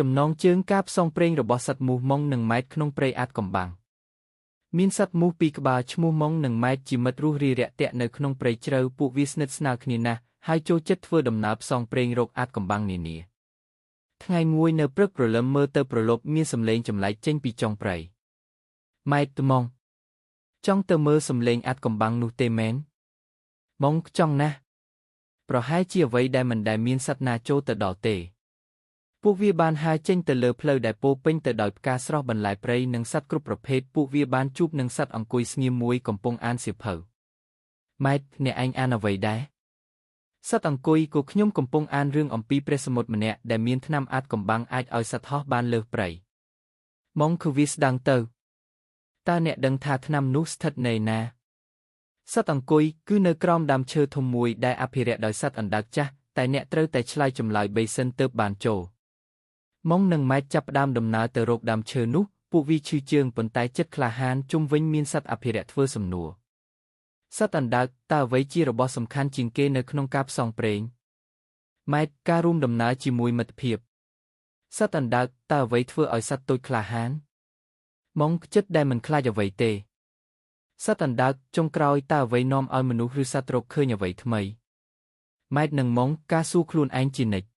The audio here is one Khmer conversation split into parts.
ចំណងជើងការផ្សងព្រេងរបស់សត្វមូសមុងនិងម៉ែតក្នុងព្រៃអាតកំបាំងមានសត្វមូសពីរក្បាលឈ្មោះមុងនិងម៉ែតជាមិត្តរស់រាយរាក់ទាក់នៅក្នុងព្រៃជ្រៅពួកវាស្និទ្ធស្នាលគ្នាណាស់ហើយចូលចិត្តធ្វើដំណើរផ្សងព្រេងរកអាតកំបាំងនានាថ្ងៃមួយនៅព្រឹកព្រលឹមមើលទៅប្រលប់មានសំឡេងចម្លែកចេញពីចុងព្រៃម៉ែតត្មងចង់ទៅមើលសំឡេងអាតកំបាំងនោះទេមែនមុងចង់ណាស់ប្រហែលជាអ្វីដែលមិនដែលមានសត្វណាចូលទៅដល់ទេពួកវាបានហើរចេញទៅលើផ្លូវដែលពោរពេញទៅដោយផ្កាស្រស់បន្លែព្រៃនិងសត្វគ្រប់ប្រភេទពួកវាបានជួបនឹងសត្វអង្គុយស្ងៀមមួយកំពុងអានសៀវភៅម៉ែតអ្នកឯងអានអ្វីដែរសត្វអង្គុយក៏ខ្ញុំកំពុងអានរឿងអំពីព្រះសមុទ្រម្នាក់ដែលមានថ្នាំអាតកំបាំងអាចឲ្យសត្វហោះបានលើសព្រៃម៉ុងគឺវាស្ដាងទៅតើអ្នកដឹងថាថ្នាំនោះស្ថិតនៅណាសត្វអង្គុយគឺនៅក្រោមដើមឈើធំមួយដែលអភិរក្សដោយសត្វអណ្ដើកចាស់តែអ្នកត្រូវតែឆ្លើយចម្លើយ3សិនទើបបានចូលម៉ុងនិងម៉ែតចាប់ផ្ដើមដំណើរទៅរកដើមឈើនោះពួកវាឈឺជើងប៉ុន្តែចិត្តក្លាហានជុំវិញមានសត្វអភិរក្សធ្វើសំណួរសត្វអណ្ដើកតើអ្វីជារបស់សំខាន់ជាងគេនៅក្នុងការផ្សងព្រេងម៉ែតការរួមដំណើរជាមួយមិត្តភាពសត្វអណ្ដើកតើអ្វីធ្វើឲ្យសត្វតូចក្លាហានម៉ុងចិត្តដែលមិនខ្លាចអ្វីទេសត្វអណ្ដើកចុងក្រោយតើអ្វីនាំឲ្យមនុស្សឬសត្វរកឃើញអ្វីថ្មីម៉ែតនិងម៉ុងការសួរខ្លួនឯងជានិច្ច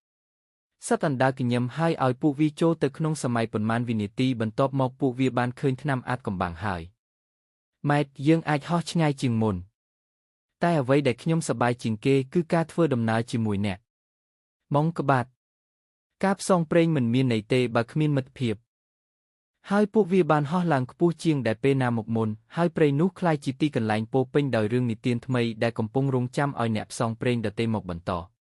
សត្វអណ្ដើកញញឹមហើយឲ្យពួកវាចូលទៅក្នុងសម័យប៉ុន្មានវិនាទីបន្ទាប់មកពួកវាបានឃើញថ្នាំអាតកំបាំងហើយម៉ែតយើងអាចហោះឆ្ងាយជាងមុនតែអ្វីដែលខ្ញុំសប្បាយជាងគេគឺការធ្វើដំណើរជាមួយអ្នកម៉ុងក្បាត់ការផ្សងព្រេងមិនមានន័យទេបើគ្មានមិត្តភាពហើយពួកវាបានហោះឡើងខ្ពស់ជាងដែលពេលណាមកមុនហើយព្រៃនោះក្លាយជាទីកន្លែងពោពេញដោយរឿងនិទានថ្មីដែលកំពុងរង់ចាំឲ្យអ្នកផ្សងព្រេងដទៃមកបន្ត